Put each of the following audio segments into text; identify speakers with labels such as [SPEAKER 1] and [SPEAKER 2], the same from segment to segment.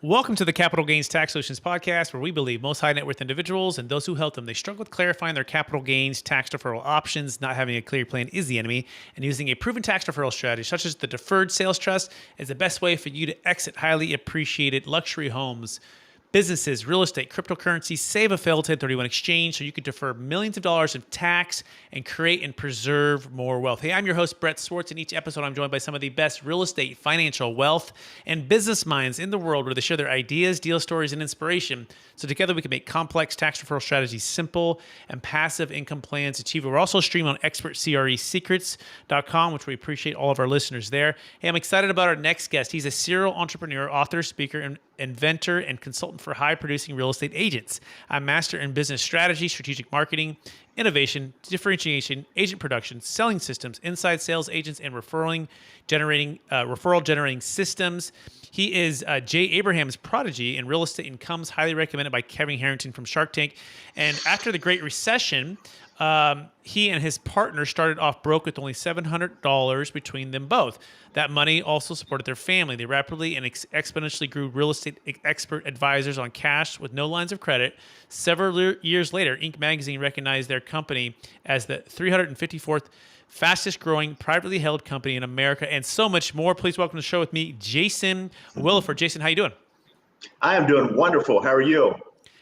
[SPEAKER 1] Welcome to the Capital Gains Tax Solutions podcast, where we believe most high net worth individuals and those who help them, they struggle with clarifying their capital gains tax deferral options. Not having a clear plan is the enemy, and using a proven tax deferral strategy such as the Deferred Sales Trust is the best way for you to exit highly appreciated luxury homes, businesses, real estate, cryptocurrency, save a failed 1031 exchange so you can defer millions of dollars of tax and create and preserve more wealth. Hey, I'm your host, Brett Swarts. In each episode, I'm joined by some of the best real estate, financial, wealth, and business minds in the world where they share their ideas, deal stories, and inspiration. So together we can make complex tax deferral strategies simple and passive income plans achievable. We're also streaming on expertcresecrets.com, which we appreciate all of our listeners there. Hey, I'm excited about our next guest. He's a serial entrepreneur, author, speaker, and inventor and consultant for high-producing real estate agents. I'm master in business strategy, strategic marketing, innovation, differentiation, agent production, selling systems, inside sales agents, and referral generating systems. He is Jay Abraham's prodigy in real estate and comes highly recommended by Kevin Harrington from Shark Tank. And after the Great Recession, he and his partner started off broke with only $700 between them both. That money also supported their family. They rapidly and exponentially grew real estate expert advisors on cash with no lines of credit. Several years later, Inc. magazine recognized their company as the 354th fastest growing privately held company in America, and so much more. Please welcome to the show with me, Jason Williford. Jason, how you doing?
[SPEAKER 2] I am doing wonderful. How are you?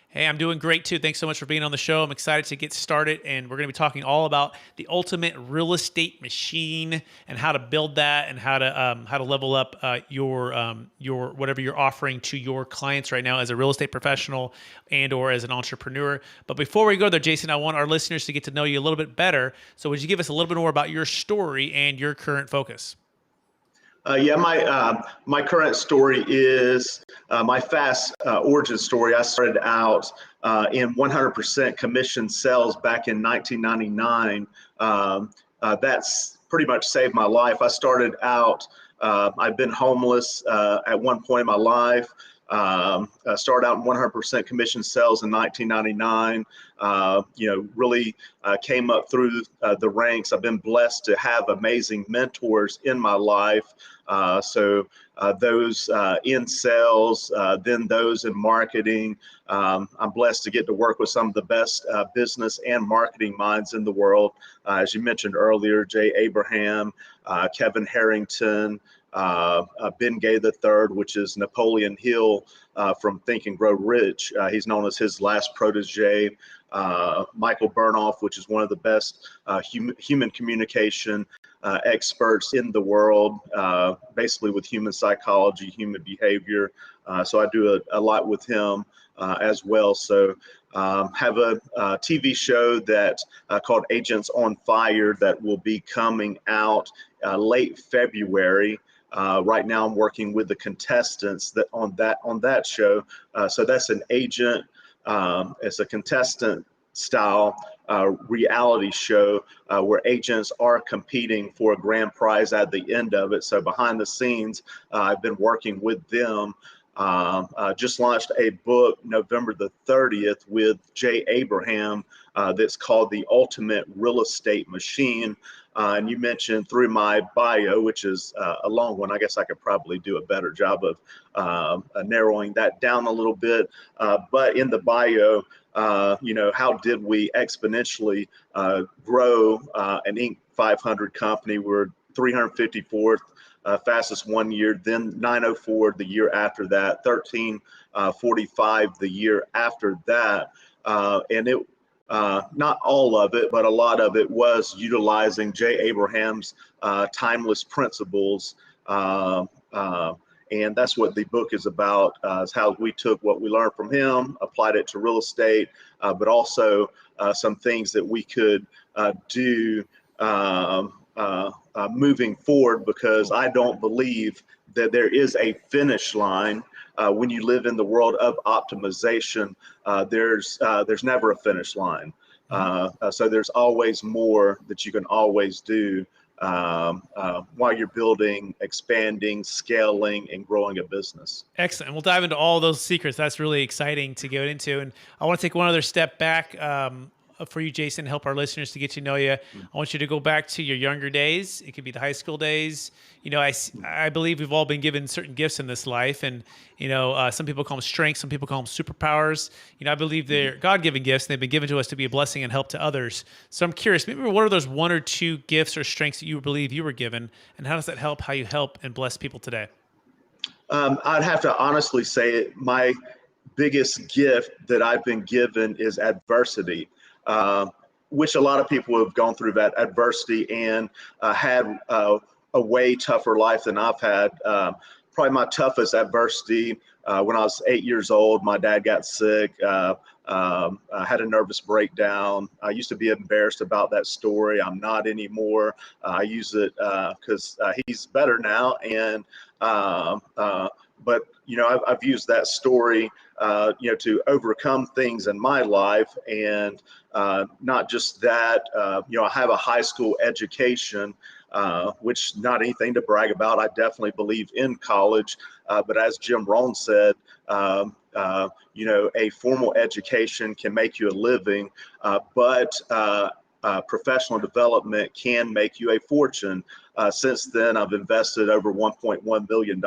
[SPEAKER 1] Hey, I'm doing great too. Thanks so much for being on the show. I'm excited to get started, and we're going to be talking all about the ultimate real estate machine and how to build that and how to level up your whatever you're offering to your clients right now as a real estate professional and or as an entrepreneur. But before we go there, Jason, I want our listeners to get to know you a little bit better. So would you give us a little bit more about your story and your current focus?
[SPEAKER 2] My current story is my fast origin story. I started out in 100% commission sales back in 1999. That's pretty much saved my life. I started out, I've been homeless at one point in my life. I started out in 100% commission sales in 1999. Really came up through the ranks. I've been blessed to have amazing mentors in my life. Those in sales, then those in marketing. I'm blessed to get to work with some of the best business and marketing minds in the world. As you mentioned earlier, Jay Abraham, Kevin Harrington, Ben Gay III, which is Napoleon Hill from Think and Grow Rich. He's known as his last protege. Michael Burnoff, which is one of the best human communication experts in the world, basically with human psychology, human behavior. So I do a lot with him as well. So have a TV show that called Agents on Fire that will be coming out late February. Right now, I'm working with the contestants that on that show. So that's an agent. It's a contestant style reality show where agents are competing for a grand prize at the end of it. So behind the scenes, I've been working with them. Just launched a book November the 30th with Jay Abraham that's called The Ultimate Real Estate Machine. And you mentioned through my bio, which is a long one. I guess I could probably do a better job of narrowing that down a little bit. But in the bio, how did we exponentially grow an Inc. 500 company? We're 354th fastest one year, then 904 the year after that, 1345 the year after that. And it not all of it, but a lot of it was utilizing Jay Abraham's timeless principles. And that's what the book is about, is how we took what we learned from him, applied it to real estate, but also some things that we could do moving forward, because I don't believe that there is a finish line. When you live in the world of optimization, there's never a finish line. So there's always more that you can always do while you're building, expanding, scaling, and growing a business.
[SPEAKER 1] Excellent. We'll dive into all those secrets. That's really exciting to get into. And I want to take one other step back for you, Jason, help our listeners to get to know you. I want you to go back to your younger days. It could be the high school days. I believe we've all been given certain gifts in this life, and some people call them strengths, some people call them superpowers. I believe they're God-given gifts, and they've been given to us to be a blessing and help to others. So I'm curious, maybe what are those one or two gifts or strengths that you believe you were given, and how does that help how you help and bless people today?
[SPEAKER 2] I'd have to honestly say my biggest gift that I've been given is adversity, which a lot of people have gone through that adversity and had a way tougher life than I've had. Probably my toughest adversity when I was 8 years old, my dad got sick. I had a nervous breakdown. I used to be embarrassed about that story. I'm not anymore. I use it because he's better now. And but I've used that story to overcome things in my life, and not just that. I have a high school education, which not anything to brag about. I definitely believe in college, but as Jim Rohn said, a formal education can make you a living, but professional development can make you a fortune. Since then, I've invested over $1.1 billion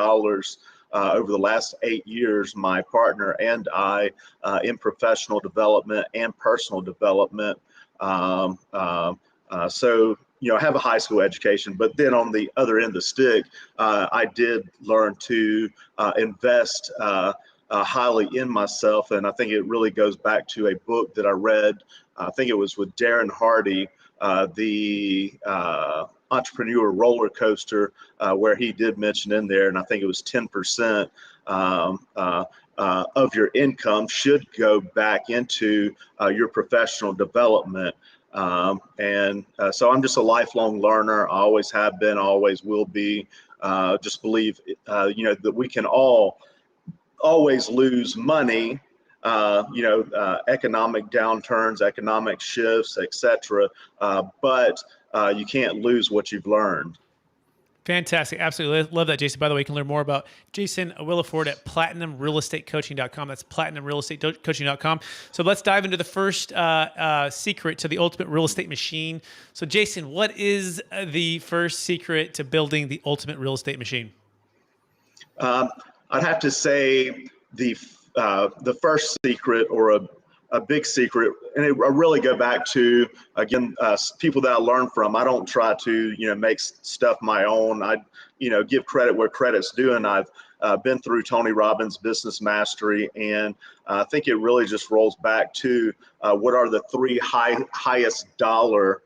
[SPEAKER 2] over the last 8 years, my partner and I, in professional development and personal development. So I have a high school education, but then on the other end of the stick, I did learn to invest highly in myself. And I think it really goes back to a book that I read. I think it was with Darren Hardy, the entrepreneur roller coaster, where he did mention in there, and I think it was 10% of your income should go back into your professional development. So I'm just a lifelong learner. I always have been, always will be. Just believe, that we can all always lose money, economic downturns, economic shifts, etc. But you can't lose what you've learned.
[SPEAKER 1] Fantastic. Absolutely. Love that, Jason. By the way, you can learn more about Jason Williford at platinumrealestatecoaching.com. That's platinumrealestatecoaching.com. So let's dive into the first secret to the ultimate real estate machine. So Jason, what is the first secret to building the ultimate real estate machine?
[SPEAKER 2] I'd have to say the first secret, or a big secret, and I really go back to, again, people that I learn from. I don't try to make stuff my own. I give credit where credit's due, and I've been through Tony Robbins' Business Mastery, and I think it really just rolls back to what are the three highest dollar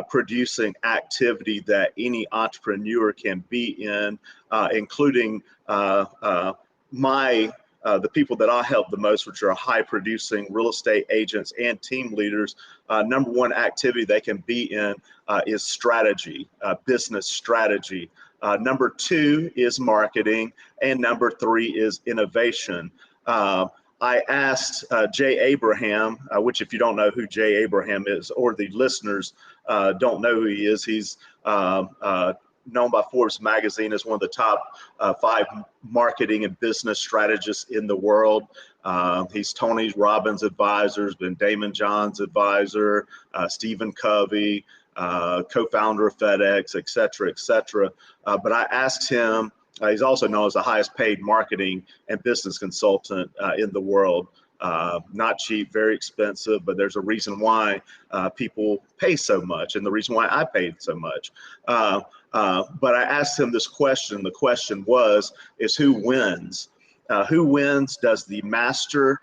[SPEAKER 2] producing activity that any entrepreneur can be in, including the people that I help the most, which are high producing real estate agents and team leaders. Number one activity they can be in is strategy, business strategy. Number two is marketing, and number three is innovation. I asked Jay Abraham, which, if you don't know who Jay Abraham is, or the listeners don't know who he is, he's known by Forbes magazine as one of the top 5 marketing and business strategists in the world. He's Tony Robbins' advisor, been Damon John's advisor, Stephen Covey, co-founder of FedEx, et cetera, et cetera. But I asked him, he's also known as the highest paid marketing and business consultant in the world. Not cheap, very expensive, but there's a reason why people pay so much, and the reason why I paid so much. But I asked him this question. The question is who wins? Who wins? Does the master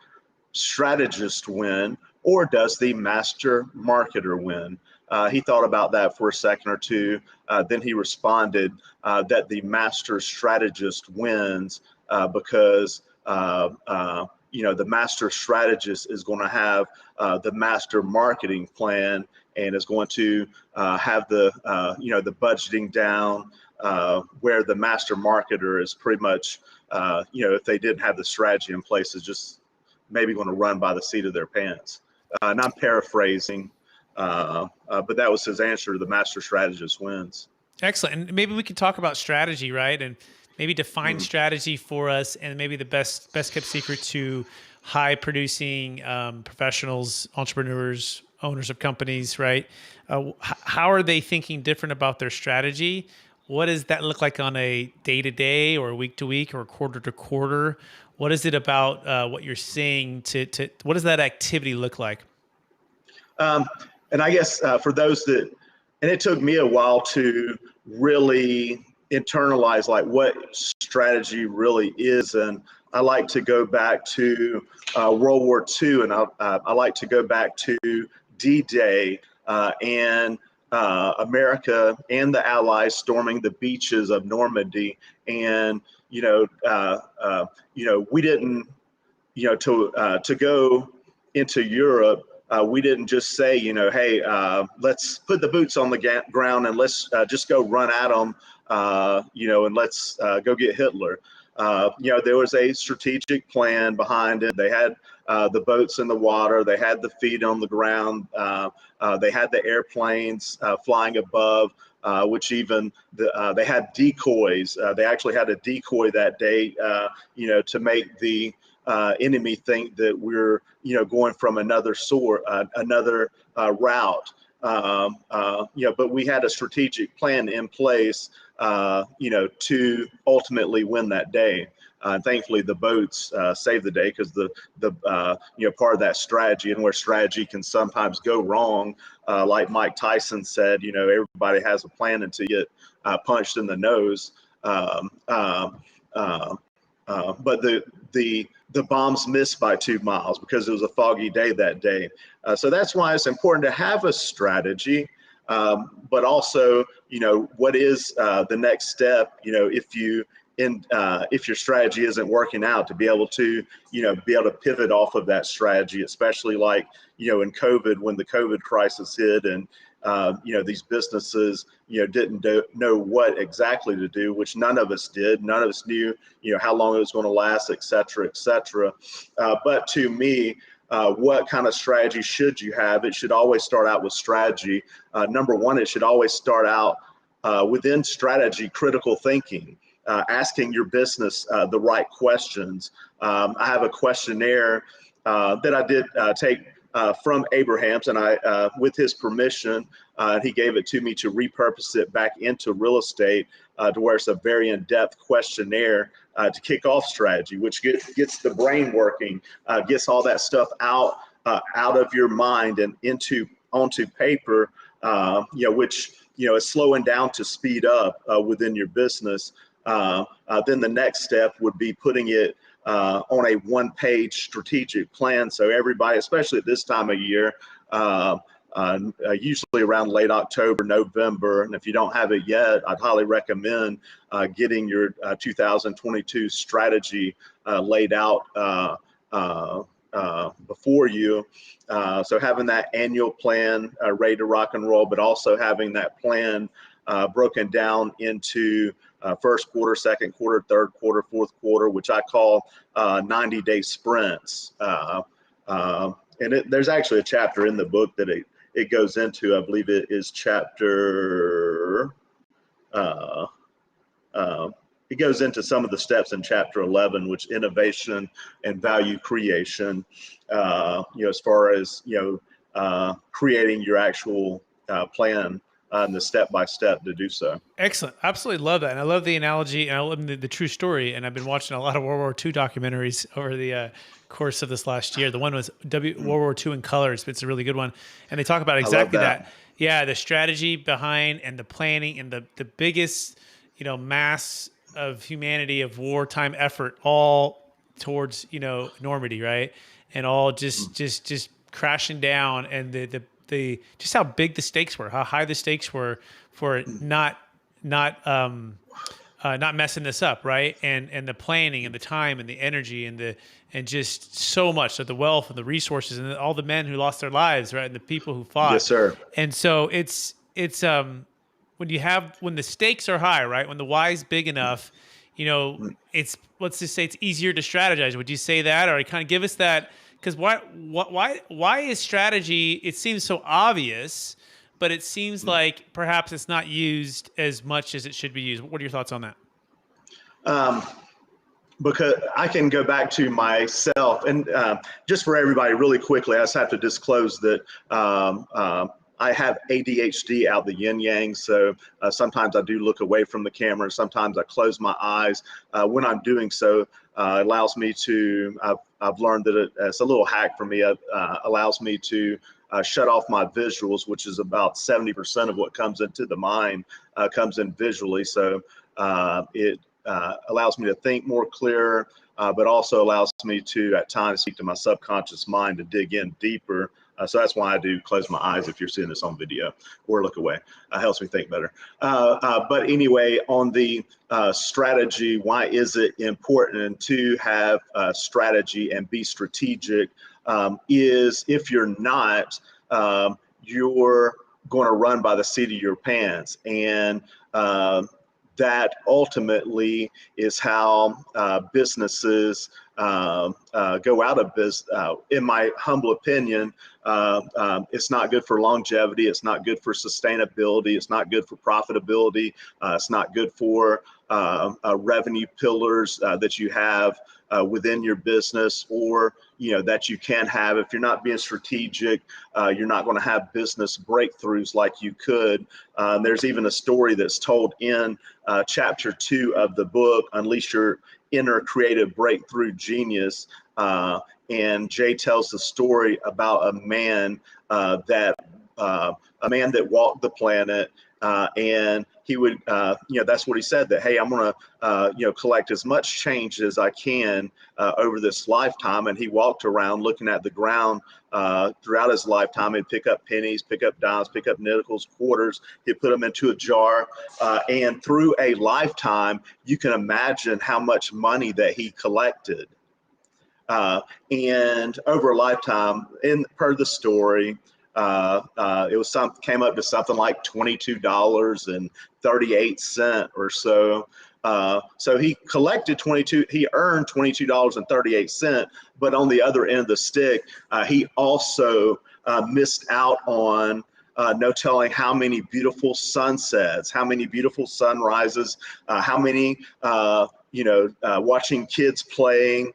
[SPEAKER 2] strategist win, or does the master marketer win? He thought about that for a second or two. Then he responded that the master strategist wins because the master strategist is going to have the master marketing plan, and is going to have the budgeting down, where the master marketer is pretty much, if they didn't have the strategy in place, is just maybe going to run by the seat of their pants. And I'm paraphrasing, but that was his answer. The master strategist wins.
[SPEAKER 1] Excellent. And maybe we could talk about strategy, right? And maybe define strategy for us, and maybe the best kept secret to high producing professionals, entrepreneurs, owners of companies, right? How are they thinking different about their strategy? What does that look like on a day to day or week to week or quarter to quarter? What is it about what you're seeing what does that activity look like?
[SPEAKER 2] Um, and I guess for those that, and it took me a while to really internalize like what strategy really is. And I like to go back to World War II, and I like to go back to D-Day and America and the Allies storming the beaches of Normandy. And we didn't, to go into Europe, we didn't just say, hey, let's put the boots on the ground and let's just go run at them, and let's go get Hitler. There was a strategic plan behind it. They had the boats in the water. They had the feet on the ground. They had the airplanes flying above, which even they had decoys. They actually had a decoy that day, to make the enemy think that we're, going from another route. But we had a strategic plan in place, to ultimately win that day. Thankfully, the boats saved the day because the part of that strategy, and where strategy can sometimes go wrong, like Mike Tyson said, everybody has a plan until you get punched in the nose. But the bombs missed by 2 miles because it was a foggy day that day. So that's why it's important to have a strategy, but also, what is the next step? If your strategy isn't working out, to be able to pivot off of that strategy, especially like, in COVID, when the COVID crisis hit, and these businesses, didn't know what exactly to do, which none of us did. None of us knew, how long it was going to last, et cetera, et cetera. But to me, what kind of strategy should you have? It should always start out with strategy. Number one, it should always start out within strategy, critical thinking, asking your business the right questions. I have a questionnaire that I did take from Abraham's, and I, with his permission, he gave it to me to repurpose it back into real estate, to where it's a very in-depth questionnaire to kick off strategy, which gets the brain working, gets all that stuff out of your mind and onto paper, which is slowing down to speed up within your business. Then the next step would be putting it on a one-page strategic plan. So everybody, especially at this time of year, usually around late October, November, and if you don't have it yet, I'd highly recommend getting your 2022 strategy laid out before you. So having that annual plan ready to rock and roll, but also having that plan broken down into first quarter, second quarter, third quarter, fourth quarter, which I call 90-day sprints. There's actually a chapter in the book that it goes into. I believe it is chapter, it goes into some of the steps in chapter 11, which innovation and value creation, as far as, creating your actual plan and the step-by-step to do so.
[SPEAKER 1] Excellent. Absolutely love that. And I love the analogy, and I love the true story. And I've been watching a lot of World War II documentaries over the course of this last year. The one was World War II in colors. It's a really good one. And they talk about exactly that. Yeah, the strategy behind and the planning and the biggest, mass of humanity of wartime effort all towards, Normandy, right? And all just crashing down, and the just how big the stakes were, how high the stakes were for not messing this up, right? And the planning and the time and the energy and just so much of the wealth and the resources and all the men who lost their lives, right? And the people who fought.
[SPEAKER 2] Yes, sir.
[SPEAKER 1] And so it's when the stakes are high, right? When the why is big enough, let's just say it's easier to strategize. Would you say that, or kind of give us that? Because why is strategy? It seems so obvious, but it seems like perhaps it's not used as much as it should be used. What are your thoughts on that?
[SPEAKER 2] because I can go back to myself and just for everybody really quickly, I just have to disclose that I have ADHD out the yin yang. So sometimes I do look away from the camera. Sometimes I close my eyes. When I'm doing so, it allows me to, I've learned that it's a little hack for me. It allows me to shut off my visuals, which is about 70% of what comes into the mind comes in visually. So it allows me to think more clear, but also allows me to at times speak to my subconscious mind to dig in deeper. So that's why I do close my eyes if you're seeing this on video, or look away. Helps me think better. But anyway, on the strategy, why is it important to have a strategy and be strategic? Is if you're not, you're going to run by the seat of your pants. And that ultimately is how businesses go out of business. In my humble opinion, it's not good for longevity. It's not good for sustainability. It's not good for profitability. It's not good for revenue pillars that you have within your business, or that you can have. If you're not being strategic, you're not going to have business breakthroughs like you could. There's even a story that's told in chapter 2 of the book, Unleash Your Inner Creative Breakthrough Genius. And Jay tells the story about a man that walked the planet, and he would, that's what he said, that, hey, I'm going to, collect as much change as I can over this lifetime. And he walked around looking at the ground throughout his lifetime. He'd pick up pennies, pick up dimes, pick up nickels, quarters. He'd put them into a jar. And through a lifetime, you can imagine how much money that he collected. And over a lifetime, per the story, it was came up to something like $22.38 or so. So he collected he earned $22.38, but on the other end of the stick, he also missed out on no telling how many beautiful sunsets, how many beautiful sunrises, how many watching kids playing,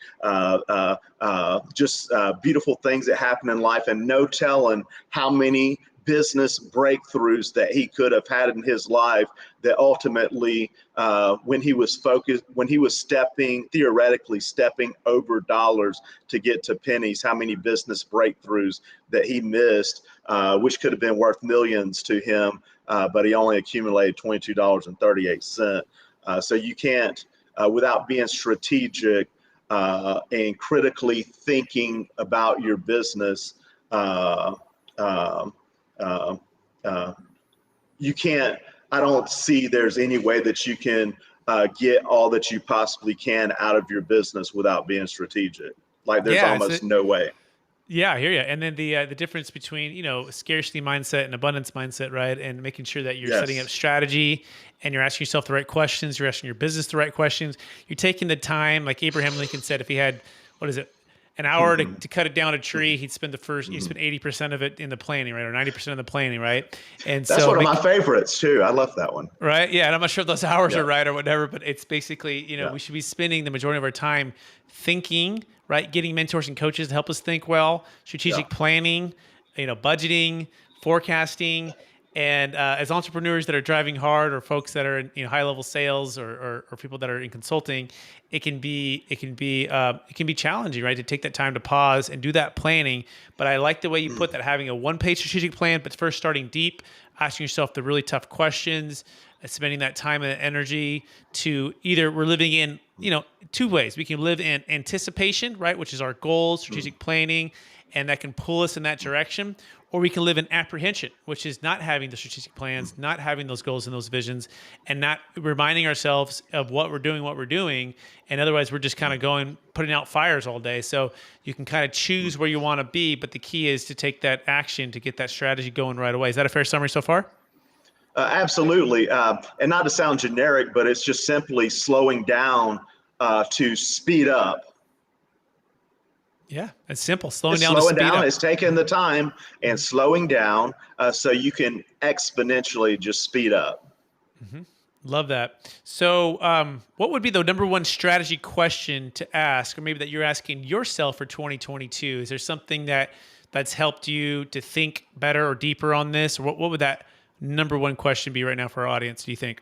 [SPEAKER 2] just beautiful things that happen in life, and no telling how many business breakthroughs that he could have had in his life that ultimately, when he was theoretically stepping over dollars to get to pennies, how many business breakthroughs that he missed, which could have been worth millions to him, but he only accumulated $22.38. So you can't, without being strategic and critically thinking about your business, you can't, I don't see there's any way that you can get all that you possibly can out of your business without being strategic. Like there's almost no way.
[SPEAKER 1] Yeah, I hear you. And then the difference between, scarcity mindset and abundance mindset, right? And making sure that you're setting up strategy and you're asking yourself the right questions, you're asking your business the right questions. You're taking the time, like Abraham Lincoln said, if he had, an hour to cut it down a tree, he'd spend he'd spend 80% of it in the planning, right? Or 90% of the planning, right? And
[SPEAKER 2] that's one of my favorites too. I love that one.
[SPEAKER 1] Right. Yeah. And I'm not sure if those hours are right or whatever, but it's basically, we should be spending the majority of our time thinking, right? Getting mentors and coaches to help us think well, strategic planning, budgeting, forecasting. And as entrepreneurs that are driving hard, or folks that are in high level sales, or people that are in consulting, it can be challenging, right? To take that time to pause and do that planning. But I like the way you put that, having a one-page strategic plan, but first starting deep, asking yourself the really tough questions, spending that time and energy to either, we're living in, two ways. We can live in anticipation, right? Which is our goals, strategic planning, and that can pull us in that direction. Or we can live in apprehension, which is not having the strategic plans, not having those goals and those visions, and not reminding ourselves of what we're doing. And otherwise, we're just kind of putting out fires all day. So you can kind of choose where you want to be, but the key is to take that action to get that strategy going right away. Is that a fair summary so far?
[SPEAKER 2] Absolutely. And not to sound generic, but it's just simply slowing down to speed up.
[SPEAKER 1] Yeah, it's simple. Slowing down
[SPEAKER 2] is taking the time and slowing down so you can exponentially just speed up.
[SPEAKER 1] Mm-hmm. Love that. So, what would be the number one strategy question to ask, or maybe that you're asking yourself for 2022? Is there something that's helped you to think better or deeper on this? Or what would that number one question be right now for our audience, do you think?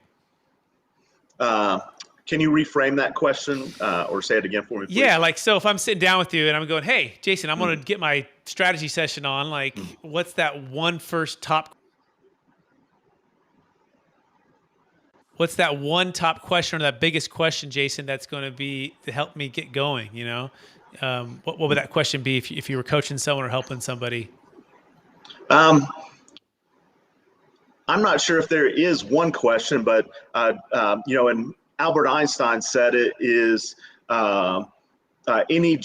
[SPEAKER 2] Uh, can you reframe that question or say it again for me,
[SPEAKER 1] Yeah,
[SPEAKER 2] please?
[SPEAKER 1] like, so if I'm sitting down with you and I'm going, hey, Jason, I'm going
[SPEAKER 2] Mm,
[SPEAKER 1] to get my strategy session on, like,
[SPEAKER 2] mm.
[SPEAKER 1] what's that one top question or that biggest question, Jason, that's going to be to help me get going? What would that question be if you were coaching someone or helping somebody?
[SPEAKER 2] Um, I'm not sure if there is one question, but and Albert Einstein said it is uh, uh, any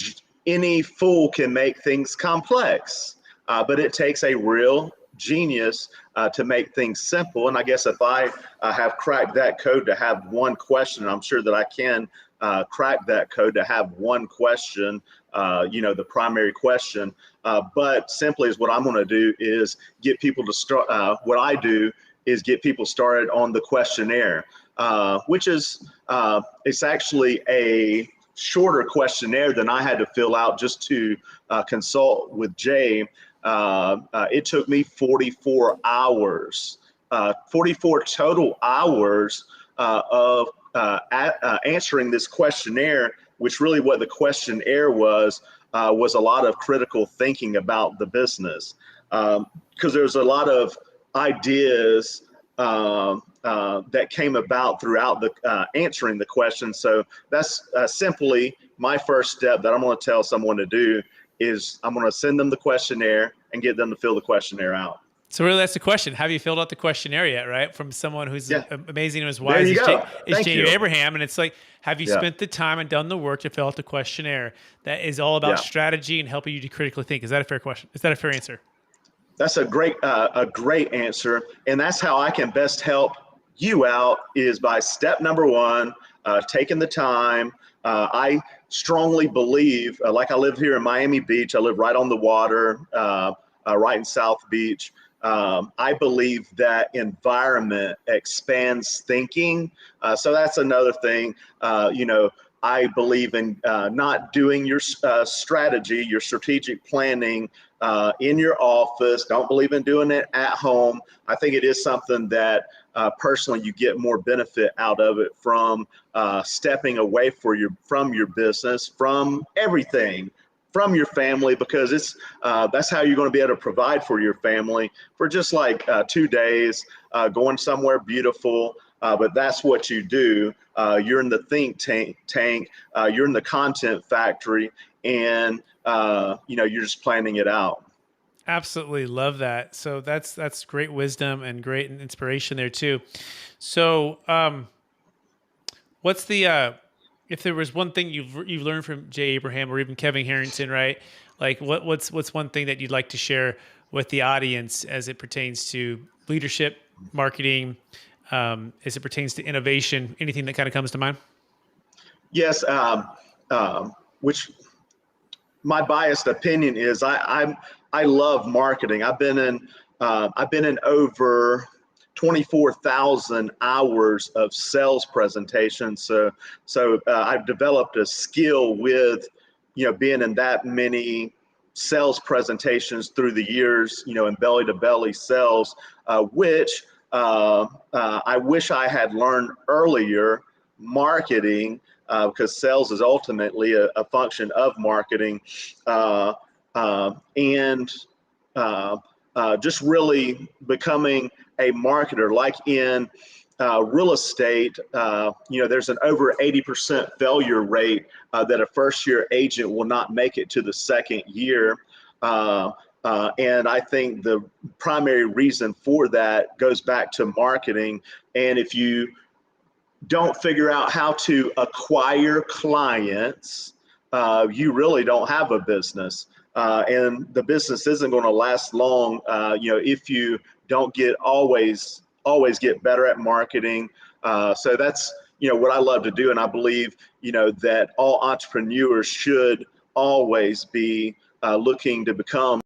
[SPEAKER 2] any fool can make things complex, but it takes a real genius to make things simple. And I guess if I have cracked that code to have one question, I'm sure that I can crack that code to have one question. The primary question. But simply is what I'm going to do is get people to start. What I do is get people started on the questionnaire, which is it's actually a shorter questionnaire than I had to fill out just to consult with Jay. It took me 44 hours, 44 total hours of answering this questionnaire, which really what the questionnaire was a lot of critical thinking about the business. Because there's a lot of ideas that came about throughout the answering the question. So that's simply my first step that I'm going to tell someone to do is I'm going to send them the questionnaire and get them to fill the questionnaire out.
[SPEAKER 1] So really, that's the question. Have you filled out the questionnaire yet, right? From someone who's
[SPEAKER 2] Yeah,
[SPEAKER 1] amazing and as
[SPEAKER 2] there
[SPEAKER 1] wise
[SPEAKER 2] you
[SPEAKER 1] as
[SPEAKER 2] go. Thank
[SPEAKER 1] Jay
[SPEAKER 2] you.
[SPEAKER 1] Abraham. And it's like, have you
[SPEAKER 2] Yeah,
[SPEAKER 1] spent the time and done the work to fill out the questionnaire? That is all about
[SPEAKER 2] yeah.
[SPEAKER 1] strategy and helping you to critically think. Is that a fair question? Is that a fair answer?
[SPEAKER 2] That's a great answer, and that's how I can best help you out is by step number one, taking the time. I strongly believe, like I live here in Miami Beach, I live right on the water, right in South Beach. I believe that environment expands thinking. So that's another thing. I believe in not doing your strategy, your strategic planning in your office. Don't believe in doing it at home. I think it is something that personally you get more benefit out of it from stepping away from your business, from everything, from your family, because that's how you're going to be able to provide for your family for just like 2 days, going somewhere beautiful. But that's what you do. You're in the think tank. You're in the content factory, and you're just planning it out.
[SPEAKER 1] Absolutely love that. So that's great wisdom and great inspiration there too. So, what's the if there was one thing you've learned from Jay Abraham or even Kevin Harrington, right? Like what's one thing that you'd like to share with the audience as it pertains to leadership, marketing, as it pertains to innovation, anything that kind of comes to mind?
[SPEAKER 2] Yes, which my biased opinion is I love marketing. I've been in over 24,000 hours of sales presentations. So I've developed a skill with being in that many sales presentations through the years, in belly to belly sales, which I wish I had learned earlier. Marketing, because sales is ultimately a function of marketing, and just really becoming a marketer. Like in real estate, there's an over 80% failure rate that a first-year agent will not make it to the second year. And I think the primary reason for that goes back to marketing. And if you don't figure out how to acquire clients, you really don't have a business. And the business isn't going to last long, if you don't always get better at marketing. So that's, what I love to do. And I believe, that all entrepreneurs should always be looking to become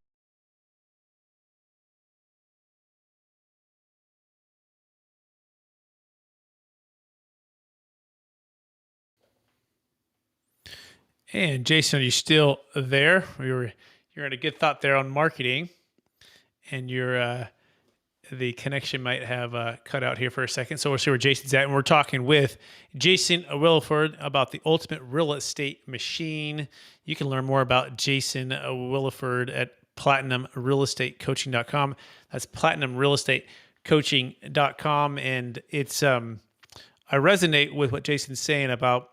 [SPEAKER 1] And Jason, are you still there? You're in a good thought there on marketing, and the connection might have cut out here for a second. So we'll see where Jason's at, and we're talking with Jason Williford about the ultimate real estate machine. You can learn more about Jason Williford at platinumrealestatecoaching.com. That's platinumrealestatecoaching.com, and it's I resonate with what Jason's saying about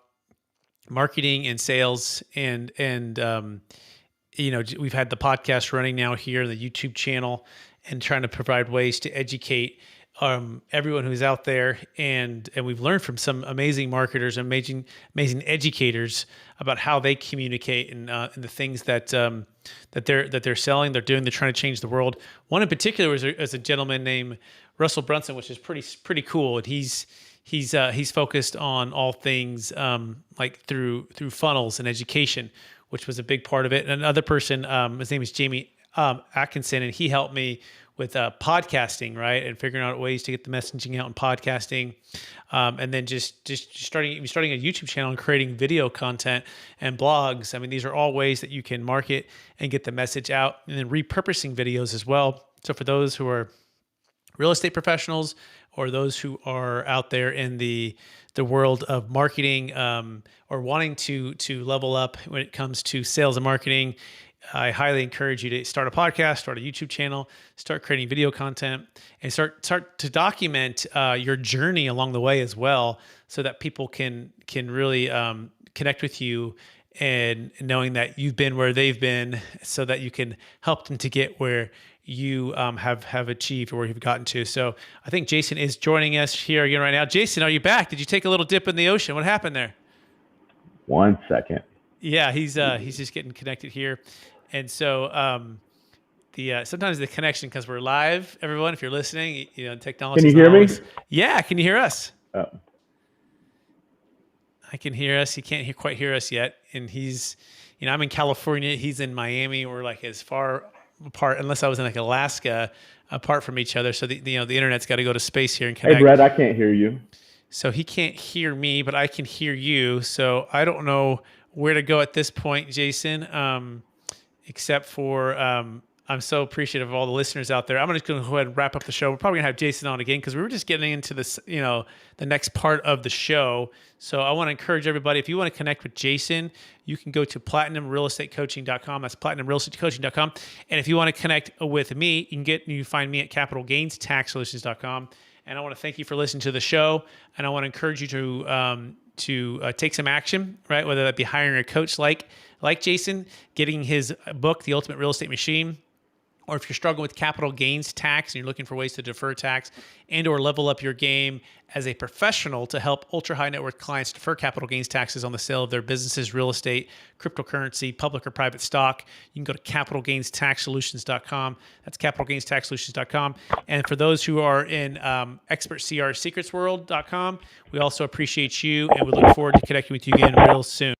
[SPEAKER 1] marketing and sales, and we've had the podcast running now here, the YouTube channel, and trying to provide ways to educate everyone who's out there, and we've learned from some amazing marketers, amazing educators about how they communicate and the things that they're selling, they're doing, they're trying to change the world. One in particular is a gentleman named Russell Brunson, which is pretty cool, and he's focused on all things like through funnels and education, which was a big part of it. And another person, his name is Jamie Atkinson, and he helped me with podcasting, right, and figuring out ways to get the messaging out in podcasting, and then just starting a YouTube channel and creating video content and blogs. I mean, these are all ways that you can market and get the message out, and then repurposing videos as well. So for those who are real estate professionals or those who are out there in the world of marketing or wanting to level up when it comes to sales and marketing, I highly encourage you to start a podcast, start a YouTube channel, start creating video content, and start to document your journey along the way as well, so that people can really connect with you, and knowing that you've been where they've been, so that you can help them to get where you have achieved or where you've gotten to. So I think Jason is joining us here again right now. Jason, are you back? Did you take a little dip in the ocean? What happened there?
[SPEAKER 3] 1 second.
[SPEAKER 1] Yeah, he's just getting connected here, and so sometimes the connection, because we're live, everyone, if you're listening, technology.
[SPEAKER 3] Can you hear me?
[SPEAKER 1] Yeah, can you hear us?
[SPEAKER 3] Oh.
[SPEAKER 1] I can hear us. He can't quite hear us yet, and he's, I'm in California, he's in Miami. We're like as far apart, unless I was in like Alaska, apart from each other. So the internet's got to go to space here and connect.
[SPEAKER 3] Hey, Brett, I can't hear you.
[SPEAKER 1] So he can't hear me, but I can hear you. So I don't know where to go at this point, Jason, except for I'm so appreciative of all the listeners out there. I'm just going to go ahead and wrap up the show. We're probably going to have Jason on again because we were just getting into this, the next part of the show. So I want to encourage everybody, if you want to connect with Jason, you can go to platinumrealestatecoaching.com. That's platinumrealestatecoaching.com. And if you want to connect with me, you can find me at capitalgainstaxsolutions.com. And I want to thank you for listening to the show. And I want to encourage you to take some action, right? Whether that be hiring a coach like Jason, getting his book, The Ultimate Real Estate Machine, or if you're struggling with capital gains tax and you're looking for ways to defer tax and or level up your game as a professional to help ultra high net worth clients defer capital gains taxes on the sale of their businesses, real estate, cryptocurrency, public or private stock, you can go to capitalgainstaxsolutions.com. That's capitalgainstaxsolutions.com. And for those who are in expertcrsecretsworld.com, we also appreciate you, and we look forward to connecting with you again real soon.